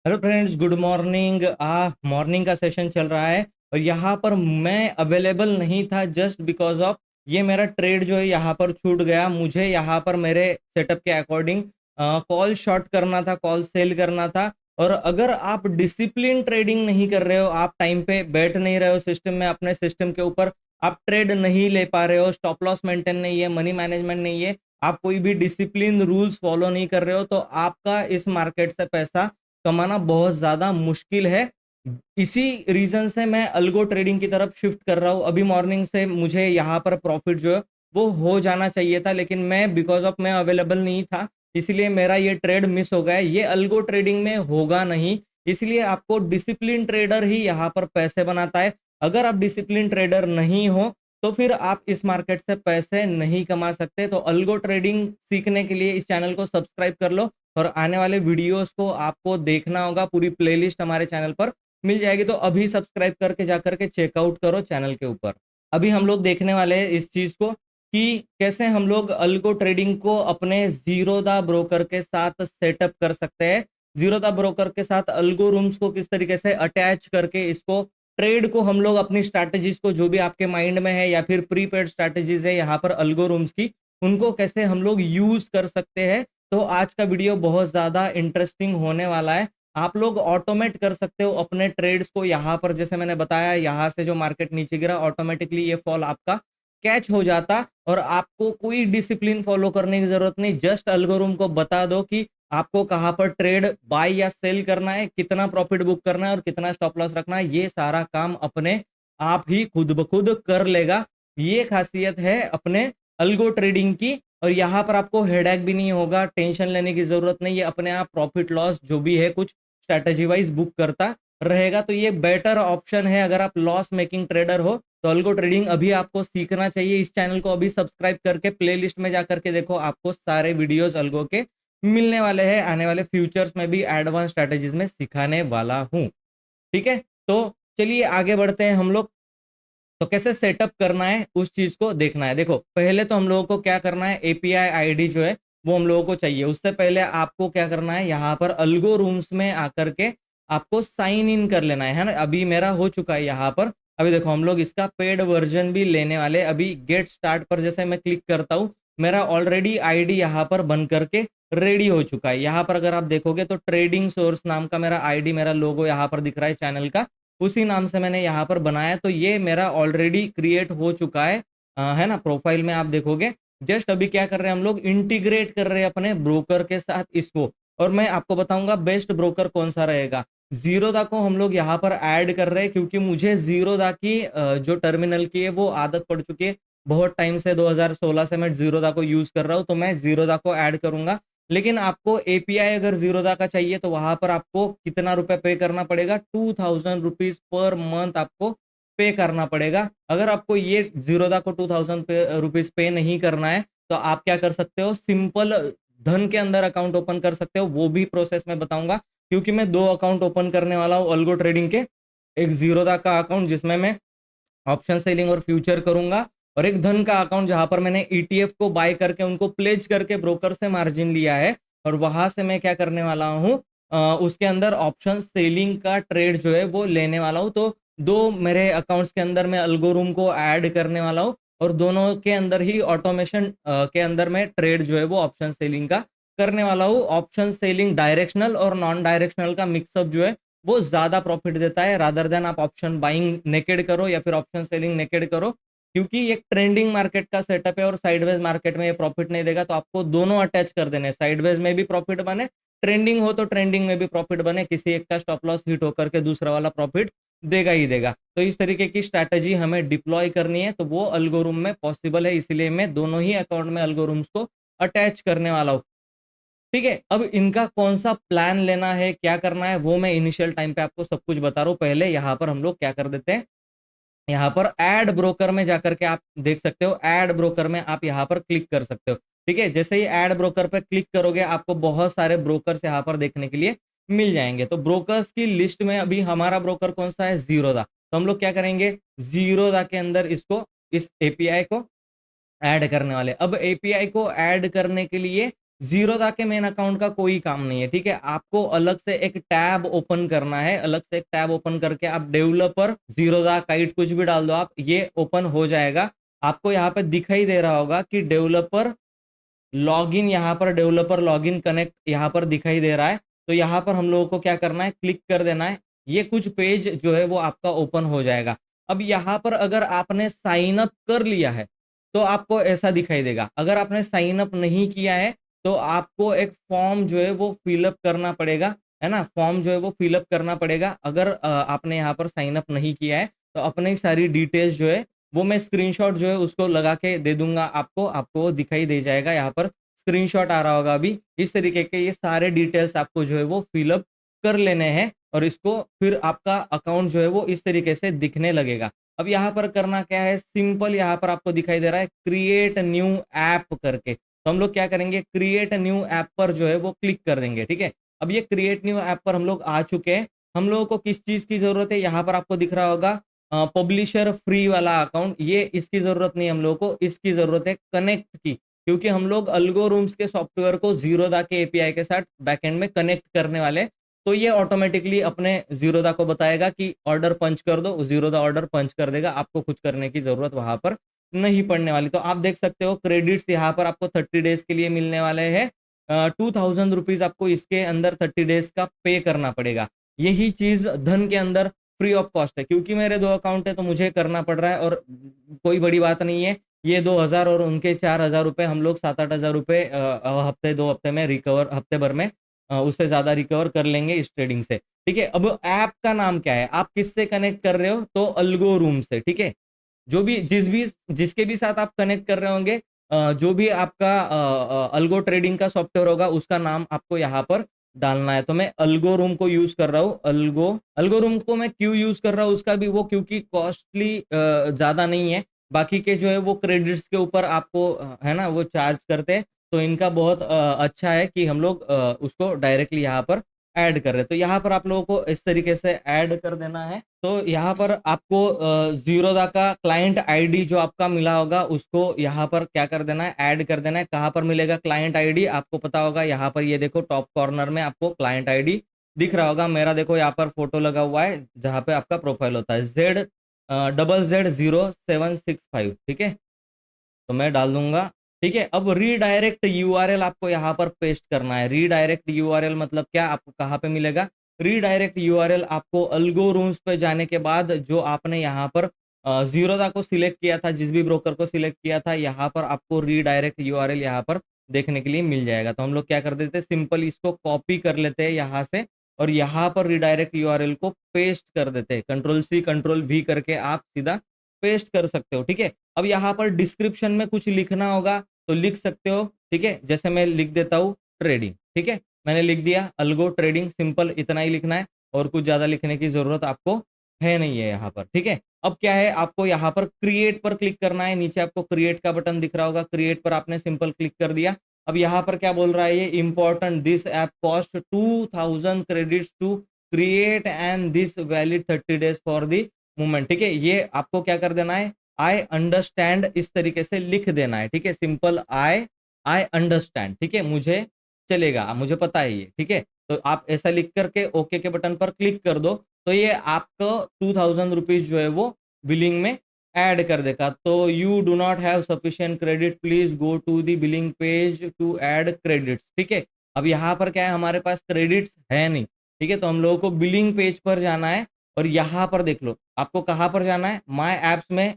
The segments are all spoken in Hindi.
Hello friends, good morning. Morning का सेशन चल रहा है और यहाँ पर मैं अवेलेबल नहीं था जस्ट बिकॉज ऑफ ये मेरा ट्रेड जो है यहाँ पर छूट गया। मुझे यहाँ पर मेरे सेटअप के अकॉर्डिंग कॉल शॉर्ट करना था, कॉल सेल करना था। और अगर आप डिसिप्लिन ट्रेडिंग नहीं कर रहे हो, आप टाइम पे बैठ नहीं रहे हो सिस्टम में, अपने सिस्टम के ऊपर आप ट्रेड नहीं ले पा रहे हो, स्टॉप लॉस मेंटेन नहीं है, मनी मैनेजमेंट नहीं है, आप कोई भी डिसिप्लिन रूल्स फॉलो नहीं कर रहे हो, तो आपका इस मार्केट से पैसा कमाना बहुत ज्यादा मुश्किल है। इसी रीजन से मैं अल्गो ट्रेडिंग की तरफ शिफ्ट कर रहा हूँ। अभी मॉर्निंग से मुझे यहाँ पर प्रॉफिट जो है वो हो जाना चाहिए था, लेकिन मैं बिकॉज ऑफ मैं अवेलेबल नहीं था, इसलिए मेरा ये ट्रेड मिस हो गया। ये अल्गो ट्रेडिंग में होगा नहीं, इसलिए आपको डिसिप्लिन ट्रेडर ही यहाँ पर पैसे बनाता है। अगर आप डिसिप्लिन ट्रेडर नहीं हो तो फिर आप इस मार्केट से पैसे नहीं कमा सकते। तो अल्गो ट्रेडिंग सीखने के लिए इस चैनल को सब्सक्राइब कर लो और आने वाले वीडियोस को आपको देखना होगा। पूरी प्लेलिस्ट हमारे चैनल पर मिल जाएगी, तो अभी सब्सक्राइब करके जाकर के चेकआउट करो चैनल के ऊपर। अभी हम लोग देखने वाले हैं इस चीज को कि कैसे हम लोग अल्गो ट्रेडिंग को अपने जीरोधा ब्रोकर के साथ सेटअप कर सकते हैं। जीरोधा ब्रोकर के साथ अल्गो रूम्स को किस तरीके से अटैच करके इसको ट्रेड को हम लोग अपनी स्ट्रैटेजीज को जो भी आपके माइंड में है या फिर प्रीपेड स्ट्रैटेजीज है यहाँ पर अल्गो रूम्स की, उनको कैसे हम लोग यूज कर सकते हैं। तो आज का वीडियो बहुत ज्यादा इंटरेस्टिंग होने वाला है। आप लोग ऑटोमेट कर सकते हो अपने ट्रेड्स को यहाँ पर, जैसे मैंने बताया, यहाँ से जो मार्केट नीचे गिरा ऑटोमेटिकली ये फॉल आपका कैच हो जाता और आपको कोई डिसिप्लिन फॉलो करने की जरूरत नहीं। जस्ट अल्गोरिथम को बता दो कि आपको कहाँ पर ट्रेड बाय या सेल करना है, कितना प्रॉफिट बुक करना है और कितना स्टॉप लॉस रखना है, ये सारा काम अपने आप ही खुद ब खुद कर लेगा। ये खासियत है अपने अल्गो ट्रेडिंग की। और यहाँ पर आपको हेडेक भी नहीं होगा, टेंशन लेने की जरूरत नहीं है, अपने आप प्रॉफिट लॉस जो भी है कुछ स्ट्रेटेजी वाइज बुक करता रहेगा। तो ये बेटर ऑप्शन है अगर आप लॉस मेकिंग ट्रेडर हो तो अल्गो ट्रेडिंग अभी आपको सीखना चाहिए। इस चैनल को अभी सब्सक्राइब करके प्लेलिस्ट में जाकर के देखो, आपको सारे वीडियोस अल्गो के मिलने वाले हैं। आने वाले फ्यूचर्स में भी एडवांस स्ट्रेटेजीज में सिखाने वाला हूँ। ठीक है, तो चलिए आगे बढ़ते हैं हम लोग। तो कैसे सेटअप करना है उस चीज को देखना है। देखो, पहले तो हम लोगों को क्या करना है, एपीआई आईडी जो है वो हम लोगों को चाहिए। उससे पहले आपको क्या करना है, यहाँ पर अल्गो रूम्स में आकर के आपको साइन इन कर लेना है ना। अभी मेरा हो चुका है यहाँ पर। अभी देखो, हम लोग इसका पेड वर्जन भी लेने वाले। अभी गेट स्टार्ट पर जैसे मैं क्लिक करता हूँ, मेरा ऑलरेडी आईडी यहाँ पर बन करके रेडी हो चुका है। यहाँ पर अगर आप देखोगे तो ट्रेडिंग सोर्स नाम का मेरा आईडी, मेरा लोगो यहाँ पर दिख रहा है चैनल का, उसी नाम से मैंने यहाँ पर बनाया। तो ये मेरा ऑलरेडी क्रिएट हो चुका है, है ना। प्रोफाइल में आप देखोगे, जस्ट अभी क्या कर रहे हैं हम लोग, इंटीग्रेट कर रहे हैं अपने ब्रोकर के साथ इसको। और मैं आपको बताऊंगा बेस्ट ब्रोकर कौन सा रहेगा। जीरोधा को हम लोग यहाँ पर ऐड कर रहे हैं क्योंकि मुझे जीरोधा की जो टर्मिनल की है वो आदत पड़ चुकी है। बहुत टाइम से 2016 से मैं जीरोधा को यूज कर रहा हूँ, तो मैं जीरोधा को ऐड करूंगा। लेकिन आपको एपीआई अगर जीरोधा का चाहिए तो वहां पर आपको कितना रुपए पे करना पड़ेगा, 2000 रुपीज पर मंथ आपको पे करना पड़ेगा। अगर आपको ये जीरोधा को 2000 रुपीज पे नहीं करना है तो आप क्या कर सकते हो, सिंपल धन के अंदर अकाउंट ओपन कर सकते हो। वो भी प्रोसेस में बताऊंगा क्योंकि मैं दो अकाउंट ओपन करने वाला हूँ अल्गो ट्रेडिंग के। एक जीरोधा का अकाउंट जिसमें मैं ऑप्शन सेलिंग और फ्यूचर करूंगा, और एक धन का अकाउंट जहां पर मैंने ईटीएफ को बाय करके उनको प्लेज करके ब्रोकर से मार्जिन लिया है। और वहां से मैं क्या करने वाला हूँ, उसके अंदर ऑप्शन सेलिंग का ट्रेड जो है वो लेने वाला हूँ। तो दो मेरे अकाउंट्स के अंदर मैं अल्गोरूम को ऐड करने वाला हूँ और दोनों के अंदर ही ऑटोमेशन के अंदर मैं ट्रेड जो है वो ऑप्शन सेलिंग का करने वाला हूँ। ऑप्शन सेलिंग डायरेक्शनल और नॉन डायरेक्शनल का मिक्सअप जो है वो ज्यादा प्रॉफिट देता है, रादर देन आप ऑप्शन बाइंग नेकेड करो या फिर ऑप्शन सेलिंग नेकेड करो। क्योंकि ये ट्रेंडिंग मार्केट का सेटअप है और साइडवेज मार्केट में ये प्रॉफिट नहीं देगा, तो आपको दोनों अटैच कर देने, साइडवेज में भी प्रॉफिट बने, ट्रेंडिंग हो तो ट्रेंडिंग में भी प्रॉफिट बने, किसी एक का स्टॉप लॉस हिट होकर के दूसरा वाला प्रॉफिट देगा ही देगा। तो इस तरीके की स्ट्रैटेजी हमें डिप्लॉय करनी है, तो वो अल्गोरिथम में पॉसिबल है, इसलिए मैं दोनों ही अकाउंट में अल्गोरिथम्स को अटैच करने वाला हूँ। ठीक है, अब इनका कौन सा प्लान लेना है, क्या करना है, वो मैं इनिशियल टाइम पे आपको सब कुछ बता रहा हूँ। पहले यहाँ पर हम लोग क्या कर देते हैं, यहाँ पर ऐड ब्रोकर में जाकर के आप देख सकते हो, ऐड ब्रोकर में आप यहाँ पर क्लिक कर सकते हो। ठीक है, जैसे ही ऐड ब्रोकर पर क्लिक करोगे आपको बहुत सारे ब्रोकर्स यहाँ पर देखने के लिए मिल जाएंगे। तो ब्रोकर्स की लिस्ट में अभी हमारा ब्रोकर कौन सा है, जीरोधा। तो हम लोग क्या करेंगे, जीरोधा के अंदर इसको, इस एपीआई को ऐड करने वाले। अब एपीआई को ऐड करने के लिए ज़ीरोधा के मेन अकाउंट का कोई काम नहीं है, ठीक है? आपको अलग से एक टैब ओपन करना है, अलग से एक टैब ओपन करके आप डेवलपर ज़ीरोधा काइट कुछ भी डाल दो आप, ये ओपन हो जाएगा। आपको यहाँ पे दिखाई दे रहा होगा कि डेवलपर लॉगिन, यहाँ पर डेवलपर लॉगिन कनेक्ट यहाँ पर दिखाई दे रहा है। तो यहाँ पर हम लोगों को क्या करना है, क्लिक कर देना है। ये कुछ पेज जो है वो आपका ओपन हो जाएगा। अब यहाँ पर अगर आपने साइन अप कर लिया है, तो आपको ऐसा दिखाई देगा। अगर आपने साइन अप नहीं किया है, तो आपको एक फॉर्म जो है वो फिल अप करना पड़ेगा, है ना? फॉर्म जो है वो फिल अप करना पड़ेगा। अगर आपने यहाँ पर साइन अप नहीं किया है, तो अपनी सारी डिटेल्स जो है वो मैं स्क्रीनशॉट जो है उसको लगा के दे दूँगा आपको, आपको वो दिखाई दे जाएगा, यहाँ पर स्क्रीनशॉट आ रहा होगा अभी। इस तरीके के ये सारे डिटेल्स आपको जो है वो फिल अप कर लेने हैं और इसको फिर आपका अकाउंट जो है वो इस तरीके से दिखने लगेगा। अब यहाँ पर करना क्या है, सिंपल यहाँ पर आपको दिखाई दे रहा है क्रिएट न्यू ऐप करके। तो हम लोग क्या करेंगे, क्रिएट न्यू ऐप पर जो है वो क्लिक कर देंगे, ठीक है? अब ये क्रिएट न्यू ऐप पर हम लोग आ चुके हैं। हम लोगों को किस चीज़ की ज़रूरत है, यहाँ पर आपको दिख रहा होगा पब्लिशर फ्री वाला अकाउंट, ये इसकी ज़रूरत नहीं है हम लोगों को, इसकी ज़रूरत है कनेक्ट की। क्योंकि हम लोग अल्गोरिथम्स के सॉफ्टवेयर को ज़ीरोधा के एपीआई के साथ बैकएंड में कनेक्ट करने वाले हैं। तो ये ऑटोमैटिकली अपने ज़ीरोधा को बताएगा कि ऑर्डर पंच कर दो, ज़ीरोधा ऑर्डर पंच कर देगा, आपको कुछ करने की ज़रूरत वहाँ पर नहीं पड़ने वाली। तो आप देख सकते हो क्रेडिट्स यहाँ पर आपको 30 डेज़ के लिए मिलने वाले हैं। 2000 रुपीज़ आपको इसके अंदर 30 डेज़ का पे करना पड़ेगा। यही चीज़ धन के अंदर फ्री ऑफ कॉस्ट है, क्योंकि मेरे 2 अकाउंट है तो मुझे करना पड़ रहा है और कोई बड़ी बात नहीं है। ये 2000 और उनके 4000 रुपए हम लोग 7-8 हज़ार रुपए हफ्ते 2 हफ्ते में रिकवर, हफ्ते भर में उससे ज़्यादा रिकवर कर लेंगे इस ट्रेडिंग से। ठीक है? अब ऐप का नाम क्या है? आप किससे कनेक्ट कर रहे हो? तो अल्गोरूम से, ठीक है? जो भी जिसके भी साथ आप कनेक्ट कर रहे होंगे, जो भी आपका अल्गो ट्रेडिंग का सॉफ्टवेयर होगा उसका नाम आपको यहाँ पर डालना है। तो मैं अल्गोरूम को यूज़ कर रहा हूँ। अल्गोरूम को मैं क्यों यूज़ कर रहा हूँ उसका भी वो, क्योंकि कॉस्टली ज़्यादा नहीं है। बाकी के जो है वो क्रेडिट्स के ऊपर आपको है ना वो चार्ज करते हैं। तो इनका बहुत अच्छा है कि हम लोग उसको डायरेक्टली यहाँ पर ऐड कर रहे हैं। तो यहाँ पर आप लोगों को इस तरीके से ऐड कर देना है। तो यहाँ पर आपको ज़ीरोधा का क्लाइंट आईडी जो आपका मिला होगा उसको यहाँ पर क्या कर देना है, ऐड कर देना है। कहाँ पर मिलेगा क्लाइंट आईडी, आपको पता होगा। यहाँ पर ये देखो टॉप कॉर्नर में आपको क्लाइंट आईडी दिख रहा होगा। मेरा देखो यहाँ पर फोटो लगा हुआ है जहाँ पे आपका प्रोफाइल होता है, ZZZ0765, ठीक है? तो मैं डाल दूंगा, ठीक है? अब रीडायरेक्ट यूआरएल आपको यहाँ पर पेस्ट करना है। रीडायरेक्ट यूआरएल मतलब क्या, आपको कहाँ पे मिलेगा? रीडायरेक्ट यूआरएल आपको अल्गोरूम्स पे जाने के बाद जो आपने यहाँ पर ज़ीरोधा को सिलेक्ट किया था, जिस भी ब्रोकर को सिलेक्ट किया था, यहाँ पर आपको रीडायरेक्ट यूआरएल यहाँ पर देखने के लिए मिल जाएगा। तो हम लोग क्या कर देते हैं, सिंपल इसको कॉपी कर लेते हैं यहाँ से और यहाँ पर रीडायरेक्ट यूआरएल को पेस्ट कर देते हैं। कंट्रोल सी कंट्रोल वी करके आप सीधा पेस्ट कर सकते हो, ठीक है? अब यहाँ पर डिस्क्रिप्शन में कुछ लिखना होगा तो लिख सकते हो, ठीक है? जैसे मैं लिख देता हूँ ट्रेडिंग, ठीक है? मैंने लिख दिया अल्गो ट्रेडिंग, सिंपल इतना ही लिखना है और कुछ ज़्यादा लिखने की ज़रूरत आपको है नहीं है यहाँ पर, ठीक है? अब क्या है, आपको यहाँ पर क्रिएट पर क्लिक करना है। नीचे आपको क्रिएट का बटन दिख रहा होगा, क्रिएट पर आपने सिंपल क्लिक कर दिया। अब यहाँ पर क्या बोल रहा है ये, important this app cost 2000 credits to create and this valid 30 days for the movement, ठीक है? ये आपको क्या कर देना है, आई अंडरस्टैंड इस तरीके से लिख देना है, ठीक है? सिंपल आई अंडरस्टैंड, ठीक है? मुझे चलेगा, मुझे पता है ये, ठीक है? तो आप ऐसा लिख करके ओके के बटन पर क्लिक कर दो, तो ये आपको 2000 रुपीज़ जो है वो बिलिंग में ऐड कर देगा। तो you do not have sufficient credit, please go to the billing page to add credits, ठीक है? अब यहाँ पर क्या है, हमारे पास क्रेडिट्स है नहीं, ठीक है? तो हम लोगों को बिलिंग पेज पर जाना है और यहाँ पर देख लो, आपको कहाँ पर जाना है, माय ऐप्स में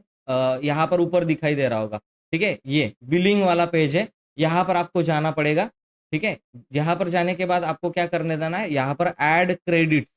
यहाँ पर ऊपर दिखाई दे रहा होगा, ठीक है? ये बिलिंग वाला पेज है, यहाँ पर आपको जाना पड़ेगा, ठीक है? यहाँ पर जाने के बाद आपको क्या करने देना है, यहाँ पर ऐड क्रेडिट्स,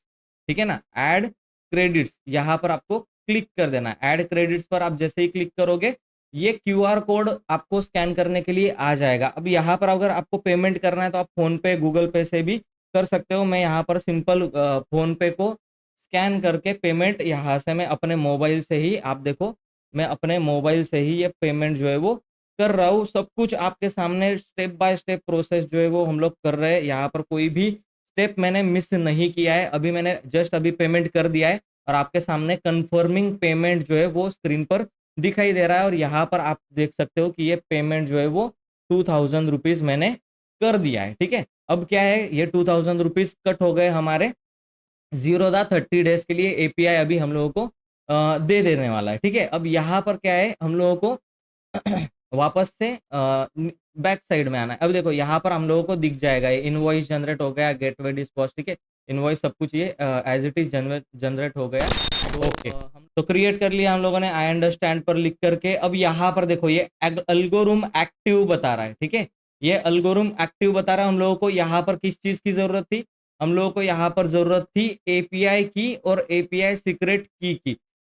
ठीक है ना? ऐड क्रेडिट्स यहाँ पर आपको क्लिक कर देना है। ऐड क्रेडिट्स पर आप जैसे ही क्लिक करोगे, ये क्यूआर कोड आपको स्कैन करने के लिए आ जाएगा। अब यहाँ पर अगर आपको पेमेंट करना है तो आप फ़ोन पे, गूगल पे से भी कर सकते हो। मैं यहाँ पर सिंपल फ़ोन पे को स्कैन करके पेमेंट यहाँ से मैं अपने मोबाइल से ही, आप देखो, मैं अपने मोबाइल से ही ये पेमेंट जो है वो कर रहा हूँ। सब कुछ आपके सामने स्टेप बाय स्टेप प्रोसेस जो है वो हम लोग कर रहे हैं। यहाँ पर कोई भी स्टेप मैंने मिस नहीं किया है। अभी मैंने जस्ट अभी पेमेंट कर दिया है और आपके सामने कन्फर्मिंग पेमेंट जो है वो स्क्रीन पर दिखाई दे रहा है और यहाँ पर आप देख सकते हो कि ये पेमेंट जो है वो 2000 रुपीज़ मैंने कर दिया है, ठीक है। अब क्या है, ये 2000 रुपीज कट हो गए हमारे। जीरोधा 30 डेज के लिए एपीआई अभी हम लोगों को दे देने वाला है, ठीक है। अब यहाँ पर क्या है, हम लोगों को वापस से बैक साइड में आना है। अब देखो यहाँ पर हम लोगों को दिख जाएगा, ये इनवॉइस जनरेट हो गया, गेटवे डिस्पॉज, ठीक है। इनवॉइस सब कुछ ये एज इट इज जनरेट हो गया। तो ओके, हम तो क्रिएट कर लिया हम लोगों ने आई अंडरस्टैंड पर लिख करके। अब यहाँ पर देखो ये अल्गोरिथम एक्टिव बता रहा है, ठीक है। ये अल्गोरिथम एक्टिव बता रहा है। हम लोगों को यहाँ पर किस चीज की जरूरत थी, हम लोगों को यहाँ पर जरूरत थी एपीआई की और एपीआई सीक्रेट की,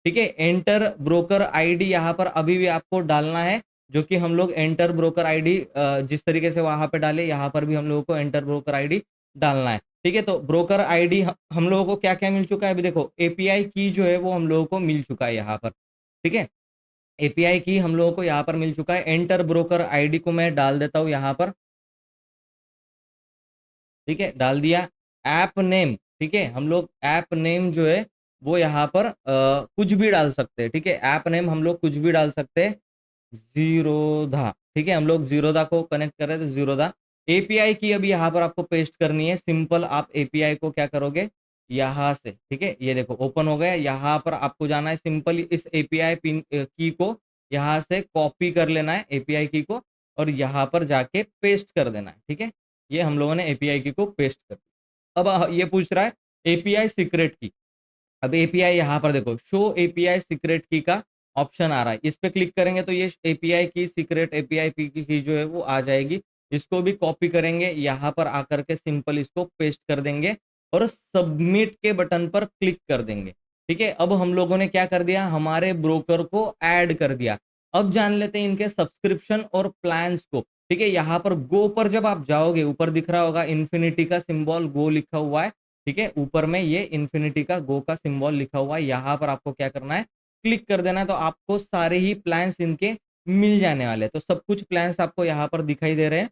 ठीक है। एंटर ब्रोकर आईडी यहाँ पर अभी भी आपको डालना है, जो कि हम लोग एंटर ब्रोकर आईडी जिस तरीके से वहां पे डाले, यहाँ पर भी हम लोगों को एंटर ब्रोकर आईडी डालना है, ठीक है। तो ब्रोकर आईडी हम लोगों को क्या क्या मिल चुका है, अभी देखो एपीआई की जो है वो हम लोगों को मिल चुका है यहाँ पर, ठीक है। एपीआई की हम लोगों को यहाँ पर मिल चुका है। एंटर ब्रोकर आईडी को मैं डाल देता हूँ यहाँ पर, ठीक है, डाल दिया। ऐप नेम, ठीक है, हम लोग ऐप नेम जो है वो यहाँ पर कुछ भी डाल सकते हैं, ठीक है। ऐप नेम हम लोग कुछ भी डाल सकते हैं, जीरोधा, ठीक है। हम लोग जीरोधा को कनेक्ट कर रहे थे, जीरोधा। एपीआई की अभी यहाँ पर आपको पेस्ट करनी है, सिंपल आप एपीआई को क्या करोगे, यहाँ से, ठीक है, ये देखो ओपन हो गया। यहाँ पर आपको जाना है, सिंपल इस एपीआई पिन की को यहाँ से कॉपी कर लेना है, एपीआई की को, और यहाँ पर जाके पेस्ट कर देना है, ठीक है। ये हम लोगों ने एपीआई की को पेस्ट कर दिया। अब ये पूछ रहा है एपीआई सीक्रेट की। अब एपीआई यहाँ पर देखो शो एपीआई सीक्रेट की का ऑप्शन आ रहा है, इस पे क्लिक करेंगे तो ये एपीआई की सीक्रेट एपीआई की जो है वो आ जाएगी। इसको भी कॉपी करेंगे, यहाँ पर आकर के सिंपल इसको पेस्ट कर देंगे और सबमिट के बटन पर क्लिक कर देंगे, ठीक है। अब हम लोगों ने क्या कर दिया, हमारे ब्रोकर को ऐड कर दिया। अब जान लेते हैं इनके सब्सक्रिप्शन और प्लान्स को, ठीक है। यहाँ पर गो पर जब आप जाओगे, ऊपर दिख रहा होगा इन्फिनिटी का सिंबल, गो लिखा हुआ है, ठीक है। ऊपर में ये इन्फिनिटी का गो का सिंबल लिखा हुआ है, यहाँ पर आपको क्या करना है, क्लिक कर देना है। तो आपको सारे ही प्लान्स इनके मिल जाने वाले हैं। तो सब कुछ प्लान्स आपको यहाँ पर दिखाई दे रहे हैं,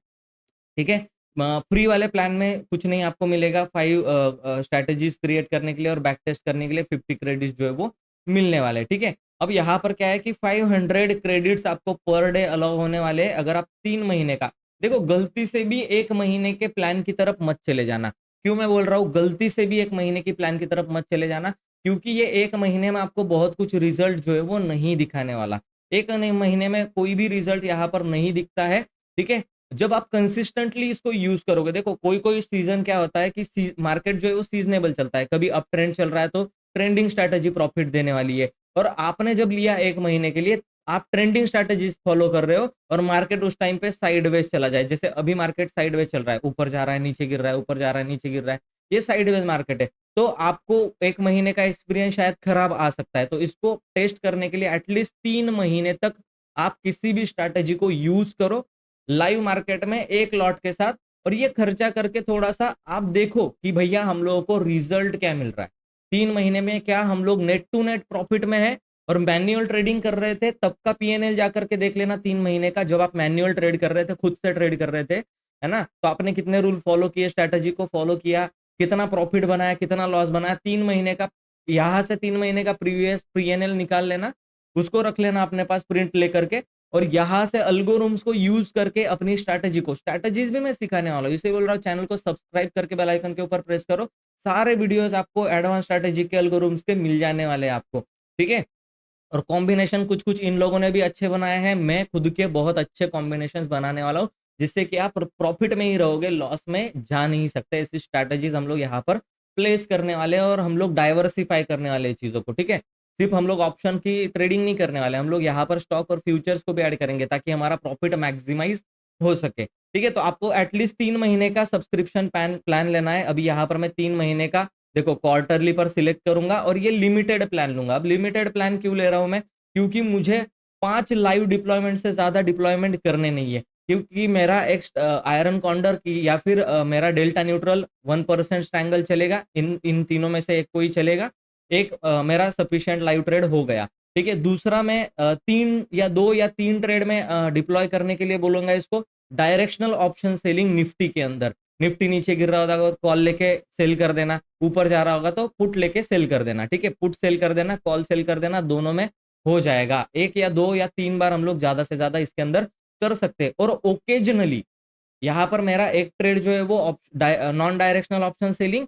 ठीक है। फ्री वाले प्लान में कुछ नहीं आपको मिलेगा, 5 स्ट्रैटेजीज क्रिएट करने के लिए और बैक टेस्ट करने के लिए 50 क्रेडिट्स जो है वो मिलने वाले, ठीक है। अब यहाँ पर क्या है कि 500 क्रेडिट्स आपको पर डे अलाउ होने वाले हैं, अगर आप 3 महीने का। देखो गलती से भी 1 महीने के प्लान की तरफ मत चले जाना। क्यों मैं बोल रहा हूँ गलती से भी 1 महीने की प्लान की तरफ मत चले जाना, क्योंकि ये 1 महीने में आपको बहुत कुछ रिजल्ट जो है वो नहीं दिखाने वाला। 1 महीने में कोई भी रिजल्ट यहाँ पर नहीं दिखता है, ठीक है। जब आप कंसिस्टेंटली इसको यूज करोगे, देखो कोई कोई सीजन क्या होता है कि मार्केट जो है वो सीजनेबल चलता है, कभी अप ट्रेंड चल रहा है तो ट्रेंडिंग स्ट्रैटेजी प्रॉफिट देने वाली है, और आपने जब लिया 1 महीने के लिए, आप ट्रेंडिंग स्ट्रैटेजीज फॉलो कर रहे हो और मार्केट उस टाइम पे साइडवेज चला जाए, जैसे अभी मार्केट साइडवेज चल रहा है, ऊपर जा रहा है नीचे गिर रहा है, ऊपर जा रहा है नीचे गिर रहा है, ये साइडवेज मार्केट है। तो आपको 1 महीने का एक्सपीरियंस शायद खराब आ सकता है, तो इसको टेस्ट करने के लिए एटलीस्ट 3 महीने तक आप किसी भी स्ट्रैटेजी को यूज करो लाइव मार्केट में एक लॉट के साथ, और ये खर्चा करके थोड़ा सा आप देखो कि भैया हम लोगों को रिजल्ट क्या मिल रहा है। 3 महीने में क्या हम लोग नेट टू नेट प्रॉफिट में है, और मैन्युअल ट्रेडिंग कर रहे थे तब का पीएनएल जाकर के देख लेना 3 महीने का, जब आप मैन्युअल ट्रेड कर रहे थे, खुद से ट्रेड कर रहे थे, है ना। तो आपने कितने रूल फॉलो किए, स्ट्रैटेजी को फॉलो किया, कितना प्रॉफिट बनाया, कितना लॉस बनाया, 3 महीने का। यहाँ से 3 महीने का प्रीवियस पीएनएल निकाल लेना, उसको रख लेना अपने पास प्रिंट लेकर के, और यहाँ से अल्गोरिथम्स को यूज करके अपनी स्ट्रैटेजी को, स्ट्रैटेजीज भी मैं सिखाने वाला हूँ, इसे बोल रहा हूँ चैनल को सब्सक्राइब करके बेल आइकन के ऊपर प्रेस करो, सारे वीडियोस आपको एडवांस स्ट्रैटेजी के अल्गोरिथम्स के मिल जाने वाले हैं आपको, ठीक है। और कॉम्बिनेशन कुछ कुछ इन लोगों ने भी अच्छे बनाए हैं, मैं खुद के बहुत अच्छे कॉम्बिनेशन बनाने वाला हूँ, जिससे कि आप प्रॉफिट में ही रहोगे, लॉस में जा नहीं सकते। ऐसी स्ट्रैटेजीज हम लोग यहाँ पर प्लेस करने वाले हैं, और हम लोग डाइवर्सिफाई करने वाले हैं चीजों को, ठीक है। सिर्फ हम लोग ऑप्शन की ट्रेडिंग नहीं करने वाले, हम लोग यहाँ पर स्टॉक और फ्यूचर्स को भी ऐड करेंगे, ताकि हमारा प्रॉफिट मैक्सिमाइज हो सके, ठीक है। तो आपको एटलीस्ट 3 महीने का सब्सक्रिप्शन प्लान लेना है। अभी यहाँ पर मैं 3 महीने का देखो क्वार्टरली पर सिलेक्ट करूंगा, और ये लिमिटेड प्लान लूंगा। अब लिमिटेड प्लान क्यों ले रहा हूं मैं, क्योंकि मुझे 5 लाइव डिप्लॉयमेंट से ज्यादा डिप्लॉयमेंट करने नहीं है, क्योंकि मेरा एक आयरन कॉन्डर की या फिर मेरा डेल्टा न्यूट्रल 1% स्ट्रैंगल चलेगा, इन इन तीनों में से एक कोई चलेगा। एक मेरा सफिशिएंट लाइव ट्रेड हो गया, ठीक है। दूसरा मैं 2 या 3 ट्रेड में डिप्लॉय करने के लिए बोलूंगा इसको, डायरेक्शनल ऑप्शन सेलिंग निफ्टी के अंदर। निफ्टी नीचे गिर रहा होगा तो कॉल लेके सेल कर देना, ऊपर जा रहा होगा तो पुट लेके सेल कर देना, ठीक है। पुट सेल कर देना, कॉल सेल कर देना, दोनों में हो जाएगा। 1 या 2 या 3 बार हम लोग ज्यादा से ज्यादा इसके अंदर कर सकते हैं। और ओकेजनली यहाँ पर मेरा एक ट्रेड जो है वो non directional option selling,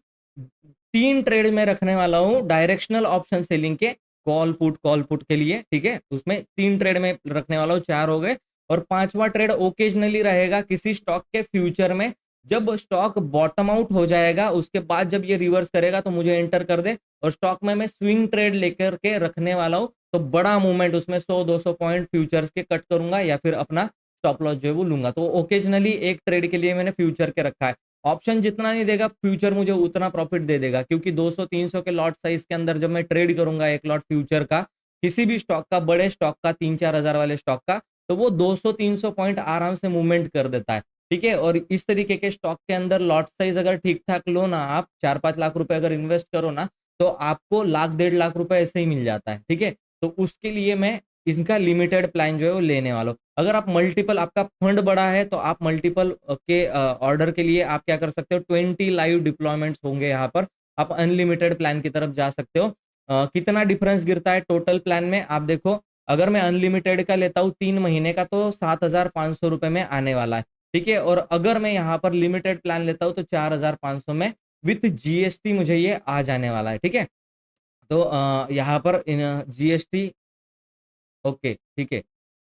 3 trade में रखने वाला हूँ डायरेक्शनल ऑप्शन सेलिंग के, कॉल पुट के लिए, ठीक है। उसमें 3 ट्रेड में रखने वाला हूँ, 4 हो गए। और 5वां ट्रेड ओकेजनली रहेगा किसी स्टॉक के फ्यूचर में। जब स्टॉक बॉटम आउट हो जाएगा, उसके बाद जब ये रिवर्स करेगा तो मुझे एंटर कर दे, और स्टॉक में मैं स्विंग ट्रेड लेकर के रखने वाला हूँ। तो बड़ा मूवमेंट उसमें 100-200 पॉइंट फ्यूचर्स के कट करूंगा, या फिर अपना स्टॉप लॉस जो है वो लूंगा। तो ओकेजनली एक ट्रेड के लिए मैंने फ्यूचर के रखा है। ऑप्शन जितना नहीं देगा, फ्यूचर मुझे उतना प्रॉफिट दे देगा, क्योंकि 200-300 के लॉट साइज के अंदर जब मैं ट्रेड करूंगा एक लॉट फ्यूचर का, किसी भी स्टॉक का, बड़े स्टॉक का, 3-4 हजार वाले स्टॉक का, तो वो 200-300 पॉइंट आराम से मूवमेंट कर देता है, ठीक है। और इस तरीके के स्टॉक के अंदर लॉट साइज अगर ठीक ठाक लो ना, आप 4-5 लाख रुपए अगर इन्वेस्ट करो ना, तो आपको 1,00,000-1,50,000 रुपए ऐसे ही मिल जाता है, ठीक है। तो उसके लिए मैं इनका लिमिटेड प्लान जो है वो लेने वाला हूँ। अगर आप मल्टीपल, आपका फंड बड़ा है, तो आप मल्टीपल के ऑर्डर के लिए आप क्या कर सकते हो, 20 लाइव डिप्लॉयमेंट्स होंगे यहाँ पर। आप अनलिमिटेड प्लान की तरफ जा सकते हो। कितना डिफरेंस गिरता है टोटल प्लान में, आप देखो। अगर मैं अनलिमिटेड का लेता हूँ 3 महीने का, तो 7,500 रुपए में आने वाला है, ठीक है। और अगर मैं यहाँ पर लिमिटेड प्लान लेता हूँ तो 4,500 में विथ जीएसटी मुझे ये आ जाने वाला है, ठीक है। तो यहाँ पर जीएसटी, ओके, ठीक है,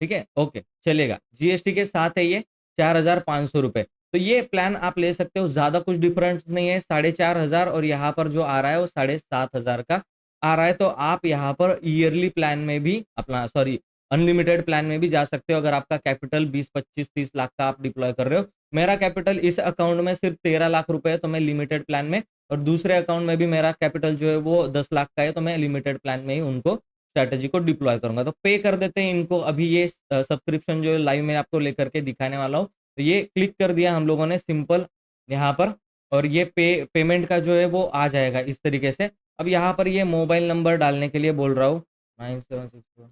ठीक है, ओके, चलेगा। जीएसटी के साथ है ये 4,500 रुपए। तो ये प्लान आप ले सकते हो, ज्यादा कुछ डिफरेंस नहीं है, 4,500 और यहाँ पर जो आ रहा है वो 7,500 का आ रहा है। तो आप यहाँ पर ईयरली प्लान में भी अपना, सॉरी, अनलिमिटेड प्लान में भी जा सकते हो, अगर आपका कैपिटल 20, 25, 30 लाख का आप डिप्लॉय कर रहे हो। मेरा कैपिटल इस अकाउंट में सिर्फ 13 लाख रुपए है, तो मैं लिमिटेड प्लान में, और दूसरे अकाउंट में भी मेरा कैपिटल जो है वो 10 लाख का है, तो मैं लिमिटेड प्लान में ही उनको स्ट्रैटेजी को डिप्लॉय करूंगा। तो पे कर देते हैं इनको अभी, ये सब्सक्रिप्शन जो है लाइव में आपको लेकर के दिखाने वाला हूँ। तो ये क्लिक कर दिया हम लोगों ने सिंपल यहाँ पर, और ये पेमेंट का जो है वो आ जाएगा इस तरीके से। अब यहाँ पर ये मोबाइल नंबर डालने के लिए बोल रहा हूँ, 9764,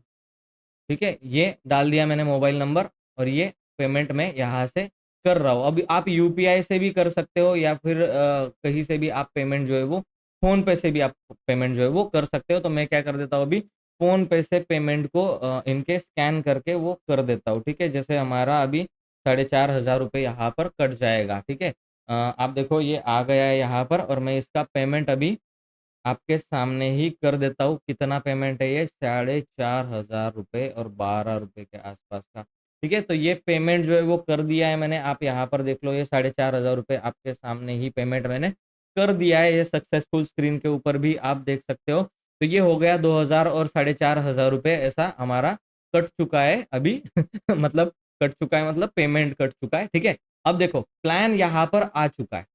ठीक है, ये डाल दिया मैंने मोबाइल नंबर, और ये पेमेंट मैं यहाँ से कर रहा हूँ। अभी आप यूपीआई से भी कर सकते हो, या फिर कहीं से भी आप पेमेंट जो है वो, फोन पे से भी आप पेमेंट जो है वो कर सकते हो। तो मैं क्या कर देता हूँ, अभी फोन पे से पेमेंट को इनके स्कैन करके वो कर देता हूँ, ठीक है। जैसे हमारा अभी 4,500 रुपये यहाँ पर कट जाएगा, ठीक है। आप देखो ये आ गया है यहाँ पर, और मैं इसका पेमेंट अभी आपके सामने ही कर देता हूँ। कितना पेमेंट है ये, 4,500 रुपये और 12 रुपये के आसपास का, ठीक है। तो ये पेमेंट जो है वो कर दिया है मैंने, आप यहाँ पर देख लो, ये 4,500 रुपये आपके सामने ही पेमेंट मैंने कर दिया है। ये सक्सेसफुल, स्क्रीन के ऊपर भी आप देख सकते हो। तो ये हो गया 2,000 और 4,500 रुपये, ऐसा हमारा कट चुका है अभी मतलब कट चुका है, मतलब पेमेंट कट चुका है, ठीक है। अब देखो प्लान यहाँ पर आ चुका है,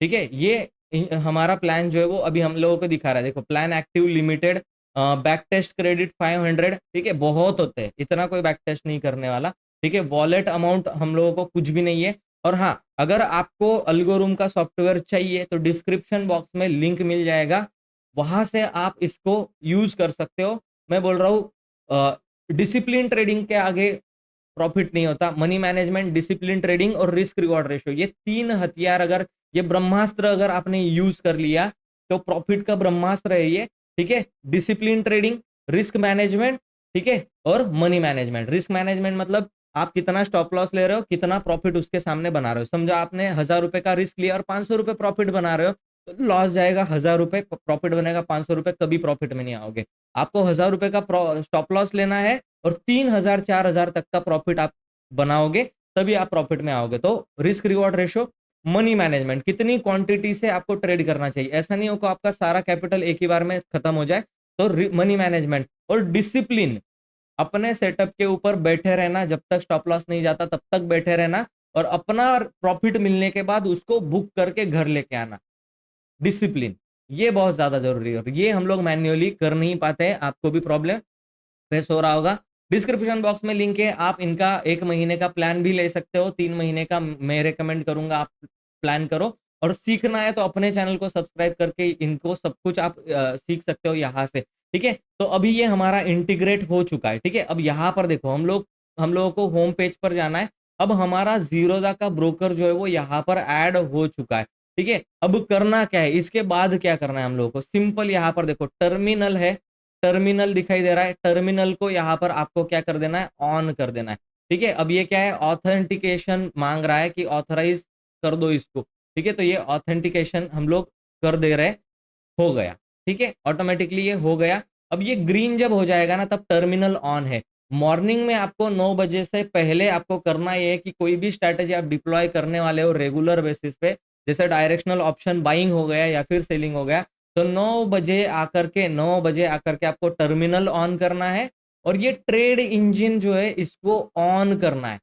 ठीक है। ये हमारा प्लान जो है वो अभी हम लोगों को दिखा रहा है, देखो, plan active limited, back test credit 500, ठीक है, बहुत होते हैं, इतना कोई बैक टेस्ट नहीं करने वाला, ठीक है। वॉलेट अमाउंट हम लोगों को कुछ भी नहीं है। और हाँ, अगर आपको अल्गोरूम का सॉफ्टवेयर चाहिए तो डिस्क्रिप्शन बॉक्स में लिंक मिल जाएगा, वहां से आप इसको यूज कर सकते हो। मैं बोल रहा हूँ, डिसिप्लिन ट्रेडिंग के आगे प्रॉफिट नहीं होता। मनी मैनेजमेंट, डिसिप्लिन ट्रेडिंग और रिस्क रिवॉर्ड रेशियो, ये 3 हथियार, अगर ये ब्रह्मास्त्र अगर आपने यूज कर लिया, तो प्रॉफिट का ब्रह्मास्त्र है ये, ठीक है। डिसिप्लिन ट्रेडिंग, रिस्क मैनेजमेंट, ठीक है, और मनी मैनेजमेंट। रिस्क मैनेजमेंट मतलब आप कितना स्टॉप लॉस ले रहे हो, कितना प्रॉफिट उसके सामने बना रहे हो। समझो आपने 1,000 रुपए का रिस्क लिया और 500 रुपए प्रॉफिट बना रहे हो, तो लॉस जाएगा 1,000 रुपए, प्रॉफिट बनेगा 500 रुपए, कभी प्रॉफिट में नहीं आओगे। आपको 1,000 रुपए का स्टॉप लॉस लेना है, और 3,000 4,000 तक का प्रॉफिट आप बनाओगे, तभी आप प्रॉफिट में आओगे। तो risk reward ratio, money management, कितनी क्वांटिटी से आपको ट्रेड करना चाहिए, ऐसा नहीं हो कि आपका सारा कैपिटल एक ही बार में खत्म हो जाए। तो मनी मैनेजमेंट और डिसिप्लिन, अपने सेटअप के ऊपर बैठे रहना, जब तक स्टॉप लॉस नहीं जाता तब तक बैठे रहना, और अपना प्रॉफिट मिलने के बाद उसको बुक करके घर लेके आना। डिसिप्लिन, ये बहुत ज्यादा जरूरी है, और ये हम लोग मैन्युअली कर नहीं पाते हैं। आपको भी प्रॉब्लम फेस हो रहा होगा। डिस्क्रिप्शन बॉक्स में लिंक है, आप इनका 1 महीने का प्लान भी ले सकते हो, 3 महीने का मैं रेकमेंड करूंगा आप प्लान करो। और सीखना है तो अपने चैनल को सब्सक्राइब करके इनको सब कुछ आप सीख सकते हो यहाँ से, ठीक है। तो अभी ये हमारा इंटीग्रेट हो चुका है, ठीक है। अब यहाँ पर देखो, हम लोगों को होम पेज पर जाना है। अब हमारा जीरोधा का ब्रोकर जो है वो यहाँ पर ऐड हो चुका है, ठीक है। अब करना क्या है, इसके बाद क्या करना है हम लोगों को, सिंपल यहाँ पर देखो टर्मिनल है, टर्मिनल दिखाई दे रहा है, टर्मिनल को यहाँ पर आपको क्या कर देना है, ऑन कर देना है। ठीक है, अब ये क्या है, ऑथेंटिकेशन मांग रहा है कि ऑथराइज कर दो इसको। ठीक है, तो ये ऑथेंटिकेशन हम लोग कर दे रहे, हो गया। ठीक है, ऑटोमेटिकली ये हो गया। अब ये ग्रीन जब हो जाएगा ना, तब टर्मिनल ऑन है। मॉर्निंग में आपको 9 बजे से पहले आपको करना ये है कि कोई भी स्ट्रैटेजी आप डिप्लॉय करने वाले हो रेगुलर बेसिस पे, जैसे डायरेक्शनल ऑप्शन बाइंग हो गया या फिर सेलिंग हो गया, तो 9 बजे आकर के आपको टर्मिनल ऑन करना है और ये ट्रेड इंजन जो है इसको ऑन करना है।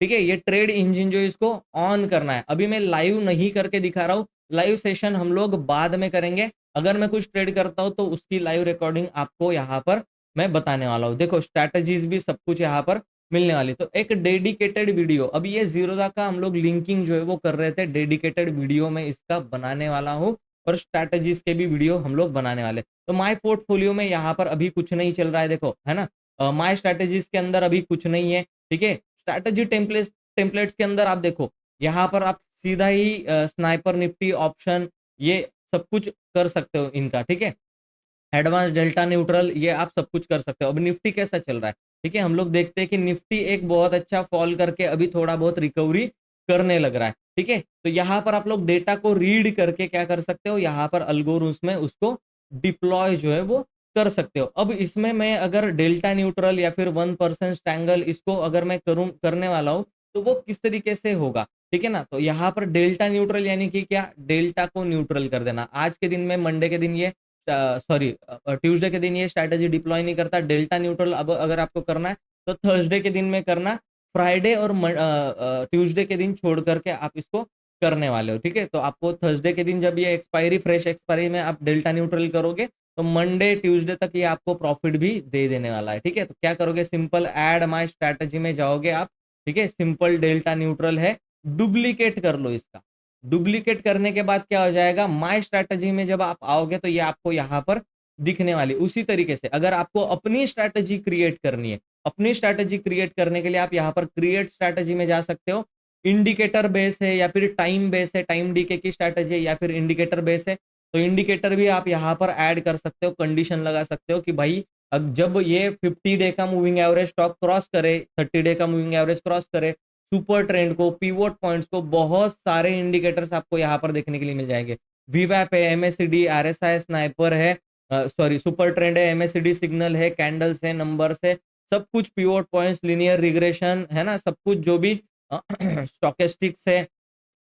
ठीक है, ये ट्रेड इंजन जो है इसको ऑन करना है। अभी मैं लाइव नहीं करके दिखा रहा हूँ, लाइव सेशन हम लोग बाद में करेंगे। अगर मैं कुछ ट्रेड करता हूँ तो उसकी लाइव रिकॉर्डिंग आपको यहाँ पर मैं बताने वाला हूँ। देखो स्ट्रैटेजीज भी सब कुछ यहाँ पर मिलने वाली। तो एक डेडिकेटेड वीडियो, अभी ये जीरोधा का हम लोग लिंकिंग जो है वो कर रहे थे, डेडिकेटेड वीडियो में इसका बनाने वाला हूँ और स्ट्रैटेजीज के भी वीडियो हम लोग बनाने वाले। तो माय पोर्टफोलियो में यहाँ पर अभी कुछ नहीं चल रहा है, देखो है ना, माय स्ट्रैटेजीज के अंदर अभी कुछ नहीं है। ठीक है, स्ट्रैटेजी टेम्पलेट्स के अंदर आप देखो, यहाँ पर आप सीधा ही स्नाइपर निफ्टी ऑप्शन ये सब कुछ कर सकते हो इनका। ठीक है, एडवांस डेल्टा न्यूट्रल ये आप सब कुछ कर सकते हो। अब निफ्टी कैसा चल रहा है, ठीक है, हम लोग देखते हैं कि निफ्टी एक बहुत अच्छा फॉल करके अभी थोड़ा बहुत रिकवरी करने लग रहा है। ठीक है, तो यहाँ पर आप लोग डेटा को रीड करके क्या कर सकते हो, यहाँ पर अल्गोरिथम्स में उसको डिप्लॉय जो है वो कर सकते हो। अब इसमें मैं अगर डेल्टा न्यूट्रल या फिर 1% स्टैंगल इसको अगर मैं करूं करने वाला हूं, तो वो किस तरीके से होगा। ठीक है ना, तो यहाँ पर डेल्टा न्यूट्रल यानी कि क्या, डेल्टा को न्यूट्रल कर देना। आज के दिन में, मंडे के दिन ये, सॉरी ट्यूसडे के दिन ये स्ट्रैटेजी डिप्लॉय नहीं करता। डेल्टा न्यूट्रल अब अगर आपको करना है तो थर्सडे के दिन में करना, फ्राइडे और ट्यूसडे के दिन छोड़ करके आप इसको करने वाले हो। ठीक है, तो आपको थर्सडे के दिन जब ये एक्सपायरी, फ्रेश एक्सपायरी में आप डेल्टा न्यूट्रल करोगे, तो मंडे ट्यूसडे तक ये आपको प्रॉफिट भी दे देने वाला है। ठीक है, तो क्या करोगे, सिंपल ऐड माय स्ट्रैटेजी में जाओगे आप। ठीक है, सिंपल डेल्टा न्यूट्रल है, डुप्लीकेट कर लो इसका। डुप्लीकेट करने के बाद क्या हो जाएगा, माय स्ट्रैटेजी में जब आप आओगे तो ये आपको यहाँ पर दिखने वाली। उसी तरीके से अगर आपको अपनी स्ट्रैटेजी क्रिएट करनी है, अपनी स्ट्रैटेजी क्रिएट करने के लिए आप यहाँ पर क्रिएट स्ट्रैटेजी में जा सकते हो। इंडिकेटर बेस है या फिर टाइम बेस है, टाइम डीके की स्ट्रैटेजी है या फिर इंडिकेटर बेस है, तो इंडिकेटर भी आप यहाँ पर ऐड कर सकते हो। कंडीशन लगा सकते हो कि भाई अब जब ये 50 डे का मूविंग एवरेज स्टॉक क्रॉस करे, 30 डे का मूविंग एवरेज क्रॉस करे, सुपर ट्रेंड को, पिवोट पॉइंट्स को, बहुत सारे इंडिकेटर्स आपको यहाँ पर देखने के लिए मिल जाएंगे। वीवैप है, एमएससीडी, आरएसआई, स्नाइपर है, सॉरी सुपर ट्रेंड है, एमएससीडी सिग्नल है, कैंडल्स है, नंबर्स है, सब कुछ, पिवोट पॉइंट्स, लिनियर रिग्रेशन है ना, सब कुछ जो भी स्टोकेस्टिक्स है,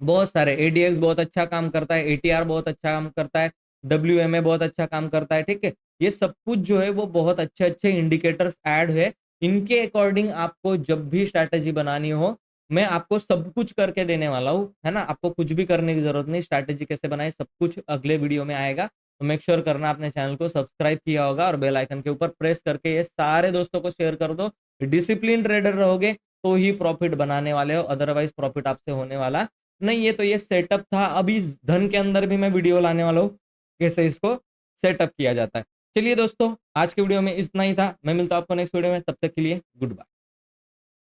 बहुत सारे, एडीएक्स बहुत अच्छा काम करता है, एटीआर बहुत अच्छा काम करता है, डब्ल्यूएमए बहुत अच्छा काम करता है। ठीक है, ये सब कुछ जो है वो बहुत अच्छे अच्छे इंडिकेटर्स ऐड है। इनके अकॉर्डिंग आपको जब भी स्ट्रैटेजी बनानी हो, मैं आपको सब कुछ करके देने वाला हूँ, है ना, आपको कुछ भी करने की जरूरत नहीं। स्ट्रैटेजी कैसे बनाए सब कुछ अगले वीडियो में आएगा, तो मेक श्योर करना अपने चैनल को सब्सक्राइब किया होगा और बेल आइकन के ऊपर प्रेस करके ये सारे दोस्तों को शेयर कर दो। डिसिप्लिन ट्रेडर रहोगे तो ही प्रॉफिट बनाने वाले हो, अदरवाइज प्रॉफिट आपसे होने वाला नहीं। ये तो ये सेटअप था, अभी धन के अंदर भी मैं वीडियो लाने वाला हूँ कैसे इसको सेटअप किया जाता है। चलिए दोस्तों, आज के वीडियो में इतना ही था, मैं मिलता हूँ आपको नेक्स्ट वीडियो में, तब तक के लिए गुड बाय।